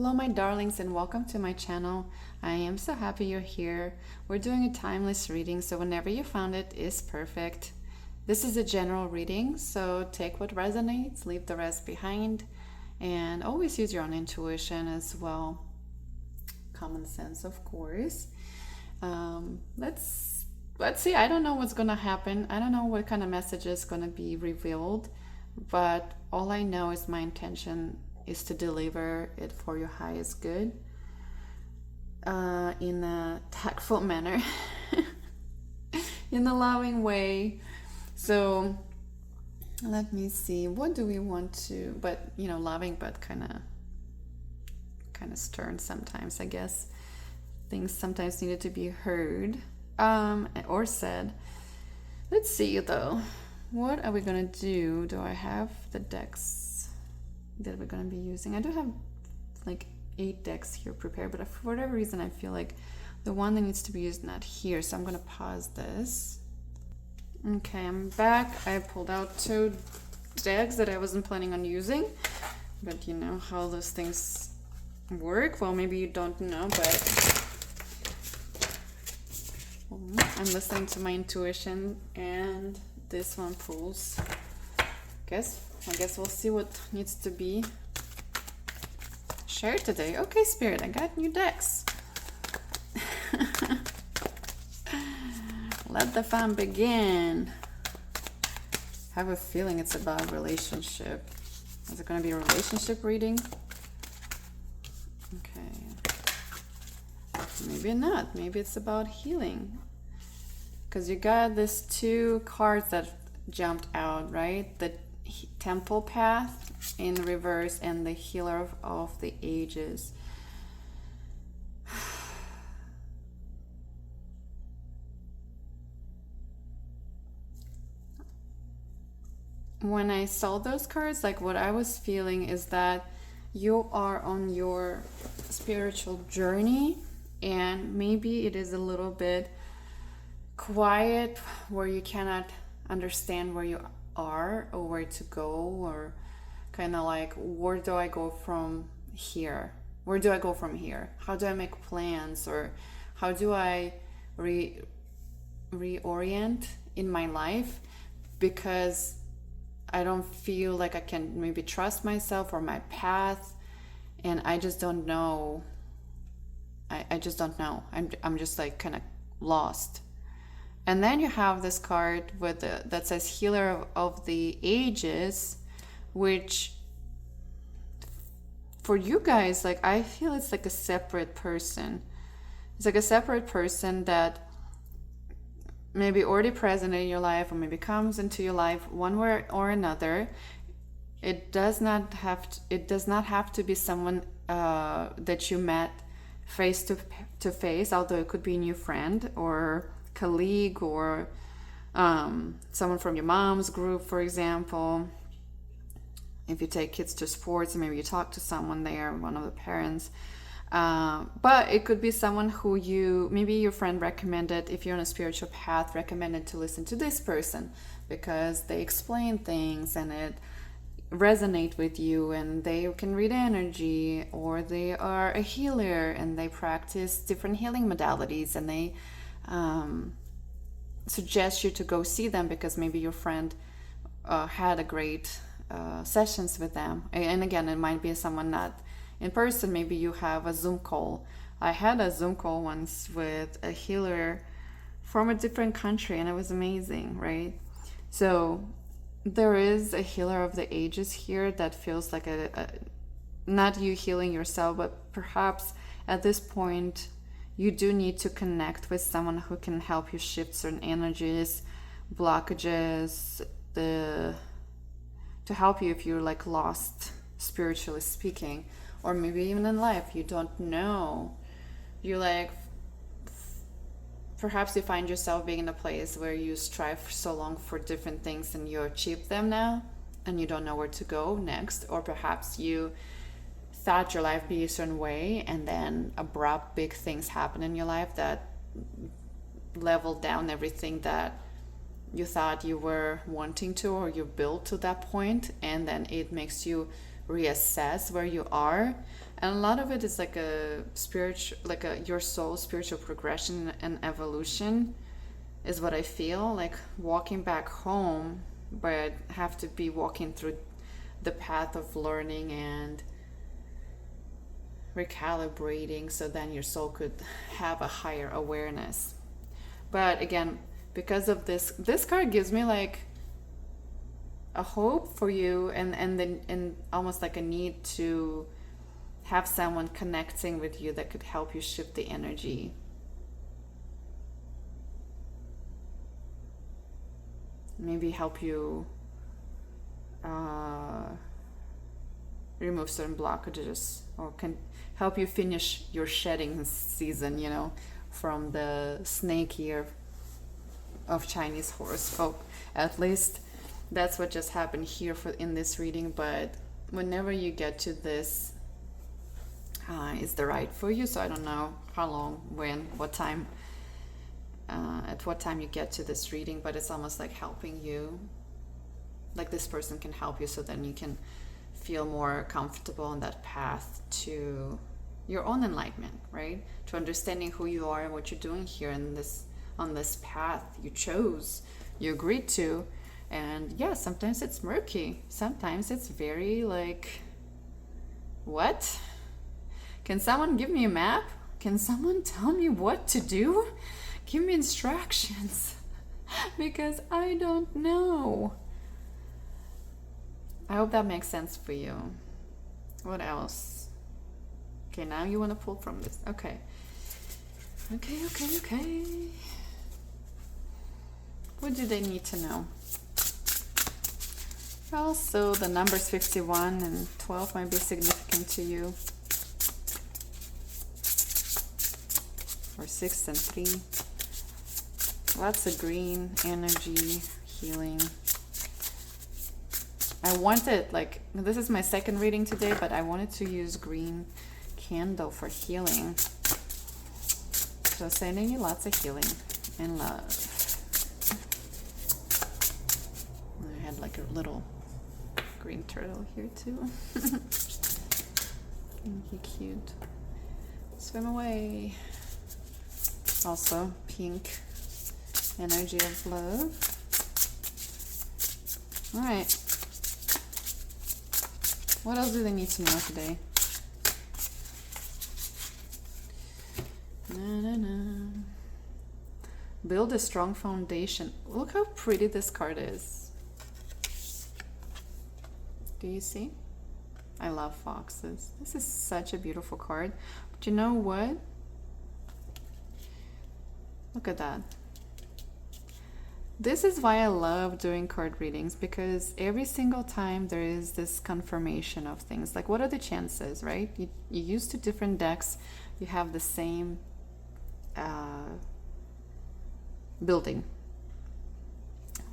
Hello my darlings and welcome to my channel. I am so happy you're here. We're doing a timeless reading, so whenever you found it is perfect. This is a general reading, so take what resonates, leave the rest behind, and always use your own intuition as well. Common sense, of course. Let's see. I don't know what's gonna happen. I don't know what kind of message is gonna be revealed, but all I know is my intention is to deliver it for your highest good in a tactful manner, in a loving way. So let me see, what do we want to, but loving, but kind of stern sometimes, I guess. Things sometimes needed to be heard or said. Let's see though, what are we gonna do? Do I have the decks that we're going to be using? I do have like 8 decks here prepared, but for whatever reason I feel like the one that needs to be used not here, so I'm going to pause this. Okay, I'm back. I pulled out 2 decks that I wasn't planning on using, but you know how those things work. Well, maybe you don't know, but I'm listening to my intuition and this one pulls. I guess we'll see what needs to be shared today. Okay, Spirit, I got new decks. Let the fun begin. I have a feeling it's about relationship. Is it going to be a relationship reading? Okay. Maybe not. Maybe it's about healing. Because you got these 2 cards that jumped out, right? The Temple Path in reverse and the Healer of the Ages. When I saw those cards, like what I was feeling is that you are on your spiritual journey, and maybe it is a little bit quiet where you cannot understand where you are or where to go, or kind of like, where do I go from here? Where do I go from here? How do I make plans, or how do I reorient in my life? Because I don't feel like I can maybe trust myself or my path, and I just don't know. I just don't know. I'm just like kind of lost. And then you have this card with that says Healer of the Ages, which for you guys, like, I feel it's like a separate person. It's like a separate person that maybe already present in your life, or maybe comes into your life one way or another. It does not have to be someone that you met face to face, although it could be a new friend or colleague, or someone from your mom's group, for example. If you take kids to sports, maybe you talk to someone there, one of the parents. But it could be someone who maybe your friend recommended, if you're on a spiritual path, recommended to listen to this person because they explain things and it resonate with you, and they can read energy, or they are a healer and they practice different healing modalities, and they suggest you to go see them because maybe your friend had a great sessions with them. And again, it might be someone not in person. Maybe you have a Zoom call. I had a Zoom call once with a healer from a different country, and it was amazing, right? So there is a Healer of the Ages here that feels like not you healing yourself, but perhaps at this point you do need to connect with someone who can help you shift certain energies, blockages, to help you if you're like lost spiritually speaking, or maybe even in life you don't know. You like, perhaps you find yourself being in a place where you strive for so long for different things and you achieve them now and you don't know where to go next, or perhaps you thought your life be a certain way and then abrupt big things happen in your life that leveled down everything that you thought you were wanting to, or you built to that point, and then it makes you reassess where you are. And a lot of it is like a spiritual, like a your soul spiritual progression and evolution is what I feel like, walking back home, but have to be walking through the path of learning and recalibrating, so then your soul could have a higher awareness. But again, because of this card gives me like a hope for you, and then and almost like a need to have someone connecting with you that could help you shift the energy. Maybe help you remove certain blockages, or can help you finish your shedding season, you know, from the snake year of Chinese horoscope. At least that's what just happened here for in this reading. But whenever you get to this, is the right for you. So I don't know how long, when, what time, at what time you get to this reading, but it's almost like helping you, like this person can help you, so then you can feel more comfortable on that path to your own enlightenment, right? To understanding who you are and what you're doing here in this, on this path you chose, you agreed to. And yeah, sometimes it's murky, sometimes it's very like, what? Can someone give me a map? Can someone tell me what to do? Give me instructions, because I don't know. I hope that makes sense for you. What else? Okay, now you want to pull from this. Okay. Okay. What do they need to know? Also, the numbers 51 and 12 might be significant to you. Or 6 and 3. Lots of green energy, healing. I wanted, like, this is my second reading today, but I wanted to use green candle for healing. So sending you lots of healing and love. I had like a little green turtle here too. He cute. Swim away. Also pink energy of love. All right. What else do they need to know today? Build a strong foundation. Look how pretty this card is. Do you see? I love foxes. This is such a beautiful card. But you know what? Look at that. This is why I love doing card readings, because every single time there is this confirmation of things. Like, what are the chances, right? You use two different decks, you have the same building.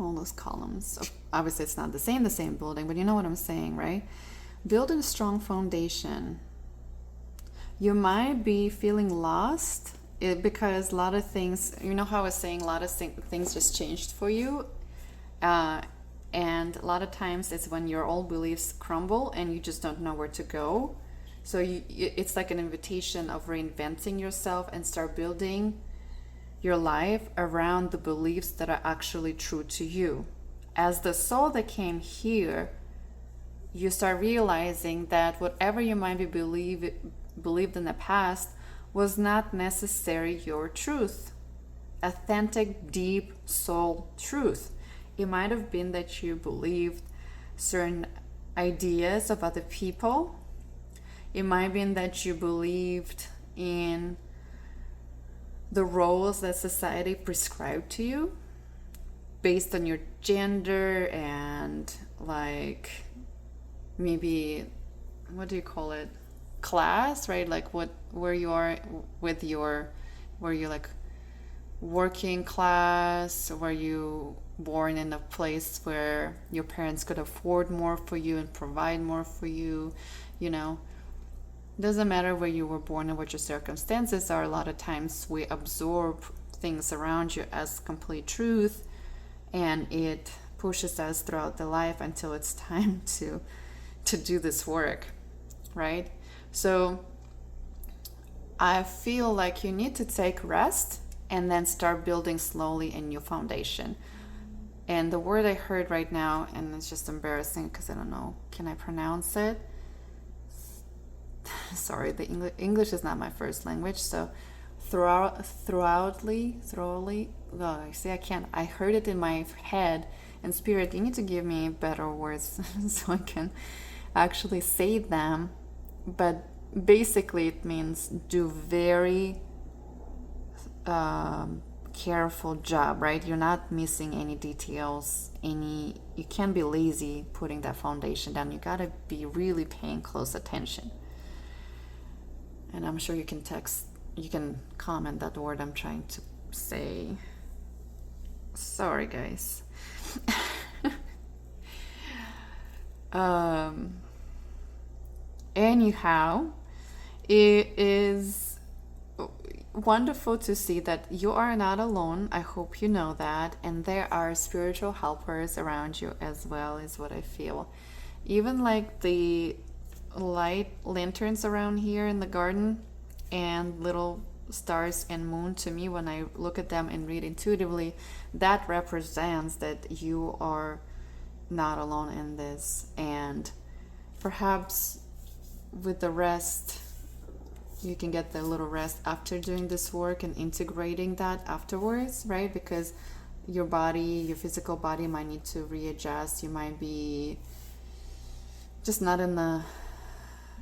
All those columns. Obviously, it's not the same building, but you know what I'm saying, right? Building a strong foundation. You might be feeling lost. Because a lot of things, you know how I was saying, a lot of things just changed for you, and a lot of times it's when your old beliefs crumble and you just don't know where to go. So it's like an invitation of reinventing yourself and start building your life around the beliefs that are actually true to you. As the soul that came here, you start realizing that whatever you might be believed in the past was not necessarily your truth, authentic, deep soul truth. It might have been that you believed certain ideas of other people. It might have been that you believed in the roles that society prescribed to you based on your gender and like maybe, what do you call it? Class, right? Like where you are with were you like working class? Were you born in a place where your parents could afford more for you and provide more for you? You know, doesn't matter where you were born and what your circumstances are. A lot of times we absorb things around you as complete truth, and it pushes us throughout the life until it's time to do this work, right? So I feel like you need to take rest and then start building slowly a new foundation. And the word I heard right now, and it's just embarrassing because I don't know, can I pronounce it? Sorry, the English is not my first language, so throughoutly, well, I see I can't, I heard it in my head, and spirit, you need to give me better words so I can actually say them. But basically it means do very careful job, right? You're not missing any details, you can't be lazy putting that foundation down. You gotta be really paying close attention. And I'm sure you can comment that word I'm trying to say. Sorry, guys. Anyhow, it is wonderful to see that you are not alone. I hope you know that. And there are spiritual helpers around you as well, is what I feel. Even like the light lanterns around here in the garden and little stars and moon, to me, when I look at them and read intuitively, that represents that you are not alone in this. And perhaps with the rest, you can get the little rest after doing this work and integrating that afterwards, right? Because your physical body might need to readjust. You might be just not in the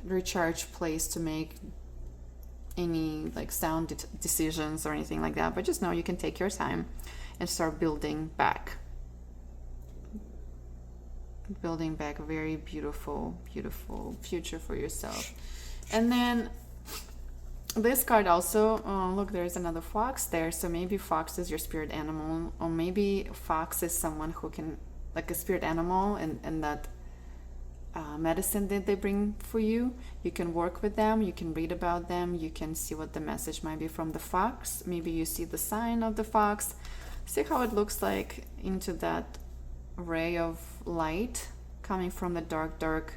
recharge place to make any like sound decisions or anything like that. But just know you can take your time and start building back a very beautiful future for yourself. And then this card also, look, there's another fox there. So maybe fox is your spirit animal, or maybe fox is someone who can, like a spirit animal, and that medicine that they bring for you. You can work with them, you can read about them, you can see what the message might be from the fox. Maybe you see the sign of the fox, see how it looks like into that ray of light coming from the dark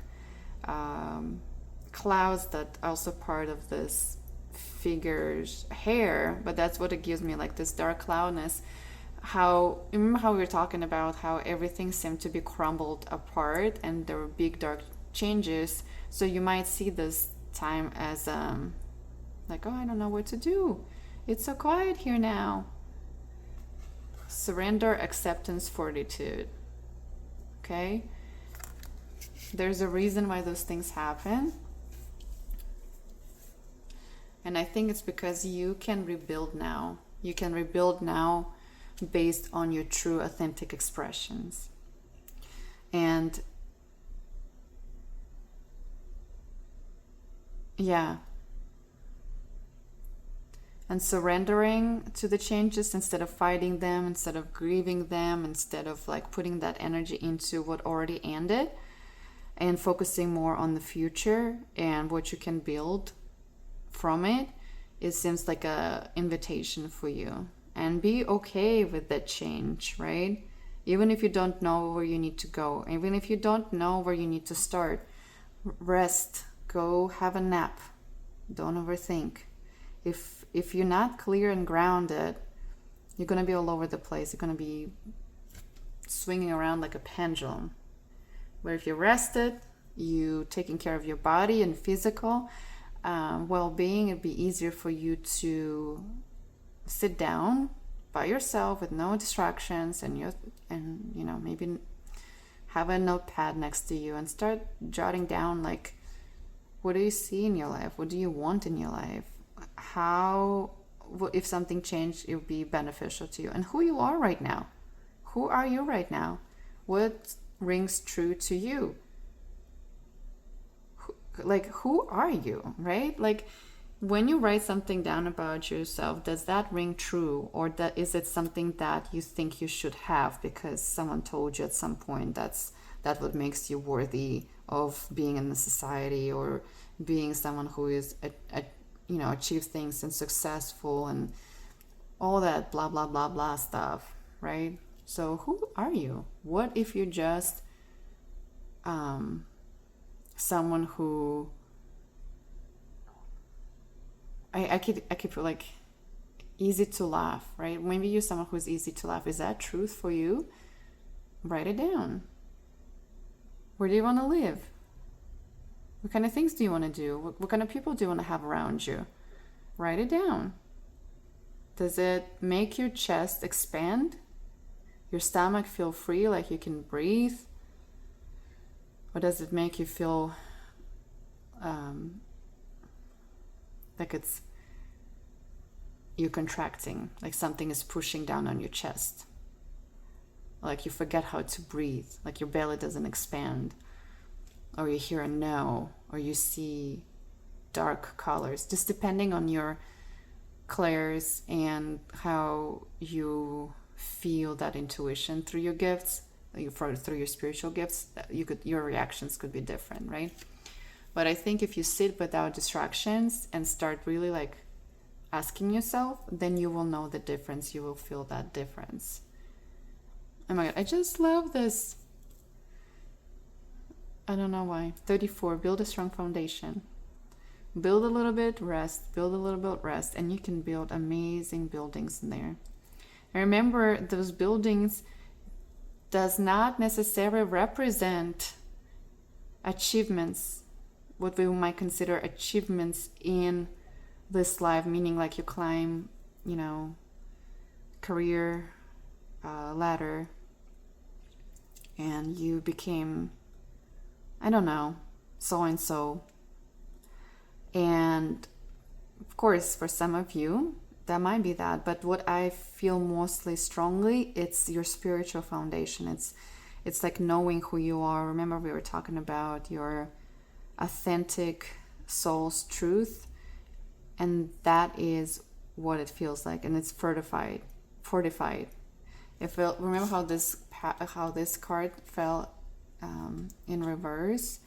clouds that are also part of this figure's hair. But that's what it gives me, like this dark cloudness. Remember how we were talking about how everything seemed to be crumbled apart and there were big dark changes. So you might see this time as like, oh, I don't know what to do, it's so quiet here now. Surrender, acceptance, fortitude. Okay, there's a reason why those things happen, and I think it's because you can rebuild now. You can rebuild now based on your true authentic expressions. And yeah, and surrendering to the changes instead of fighting them, instead of grieving them, instead of like putting that energy into what already ended, and focusing more on the future and what you can build from it. It seems like a invitation for you. And be okay with that change, right? Even if you don't know where you need to go, even if you don't know where you need to start, rest, go have a nap, don't overthink. If you're not clear and grounded, you're going to be all over the place. You're going to be swinging around like a pendulum. Where if you're rested, you taking care of your body and physical well-being, it'd be easier for you to sit down by yourself with no distractions, and you know, maybe have a notepad next to you and start jotting down, like, what do you see in your life? What do you want in your life? How, if something changed, it would be beneficial to you, and who you are right now. Who are you right now? What rings true to you? Like, who are you, right? Like, when you write something down about yourself, does that ring true, or is it something that you think you should have because someone told you at some point that what makes you worthy of being in the society, or being someone who is achieves things and successful and all that blah blah blah blah stuff, right? So who are you? What if you're just someone who I keep like easy to laugh, right? Maybe you're someone who's easy to laugh. Is that truth for you? Write it down. Where do you want to live? What kind of things do you want to do? What kind of people do you want to have around you? Write it down. Does it make your chest expand? Your stomach feel free, like you can breathe? Or does it make you feel like you're contracting, like something is pushing down on your chest? Like you forget how to breathe, like your belly doesn't expand, or you hear a no, or you see dark colors, just depending on your clairs and how you feel that intuition through your gifts, through your spiritual gifts. Your reactions could be different, right? But I think if you sit without distractions and start really like asking yourself, then you will know the difference. You will feel that difference. Oh my God, I just love this. I don't know why. 34, build a strong foundation. Build a little bit, rest. Build a little bit, rest. And you can build amazing buildings in there. And remember, those buildings does not necessarily represent achievements, what we might consider achievements in this life, meaning like you climb, career ladder and you became, I don't know, so and so. And of course, for some of you, that might be that. But what I feel mostly strongly, it's your spiritual foundation. It's like knowing who you are. Remember, we were talking about your authentic soul's truth, and that is what it feels like, and it's fortified. Remember how this card fell in reverse,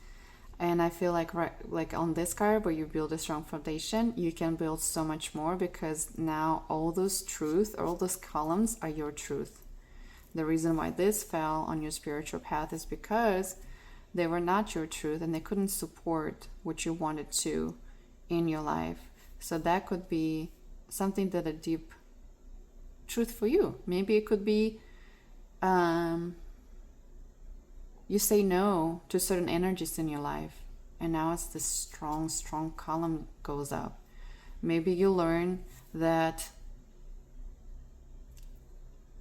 and I feel like on this card where you build a strong foundation, you can build so much more, because now all those truth, all those columns are your truth. The reason why this fell on your spiritual path is because they were not your truth and they couldn't support what you wanted to in your life. So that could be something that a deep truth for you. Maybe it could be you say no to certain energies in your life, and now it's this strong column goes up. Maybe you learn that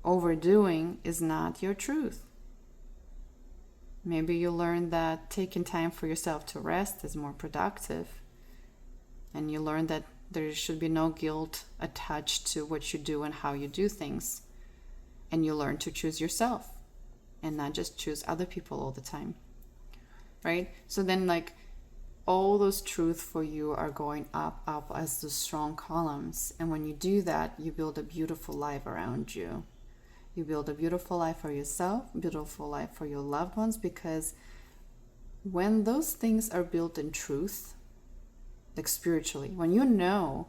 overdoing is not your truth. Maybe you learn that taking time for yourself to rest is more productive. And you learn that there should be no guilt attached to what you do and how you do things. And you learn to choose yourself and not just choose other people all the time. Right? So then like all those truths for you are going up as the strong columns. And when you do that, you build a beautiful life around you. You build a beautiful life for yourself, beautiful life for your loved ones, because when those things are built in truth, like spiritually, when you know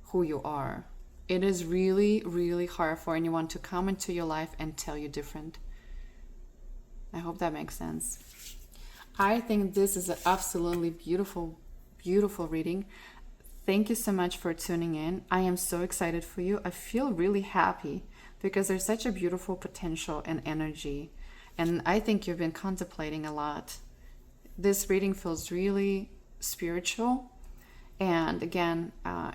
who you are, it is really, really hard for anyone to come into your life and tell you different. I hope that makes sense. I think this is an absolutely beautiful, beautiful reading. Thank you so much for tuning in. I am so excited for you. I feel really happy because there's such a beautiful potential and energy. And I think you've been contemplating a lot. This reading feels really spiritual. And again,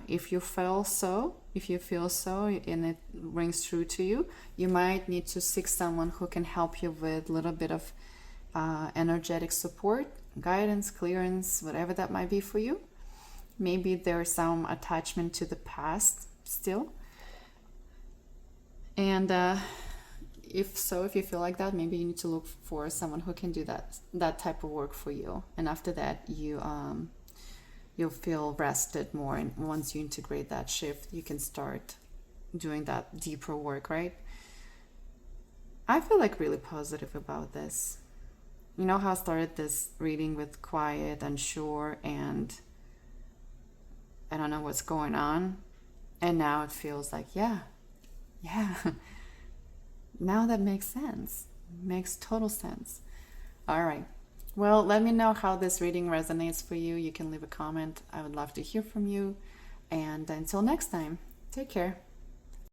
if you feel so and it rings true to you, you might need to seek someone who can help you with a little bit of energetic support, guidance, clearance, whatever that might be for you. Maybe there's some attachment to the past still. And if you feel like that, maybe you need to look for someone who can do that type of work for you. And after that, you'll feel rested more. And once you integrate that shift, you can start doing that deeper work, right? I feel like really positive about this. You know how I started this reading with quiet, unsure, and I don't know what's going on. And now it feels like, yeah. Now that makes sense. Makes total sense. All right. Well, let me know how this reading resonates for you. You can leave a comment. I would love to hear from you. And until next time, take care.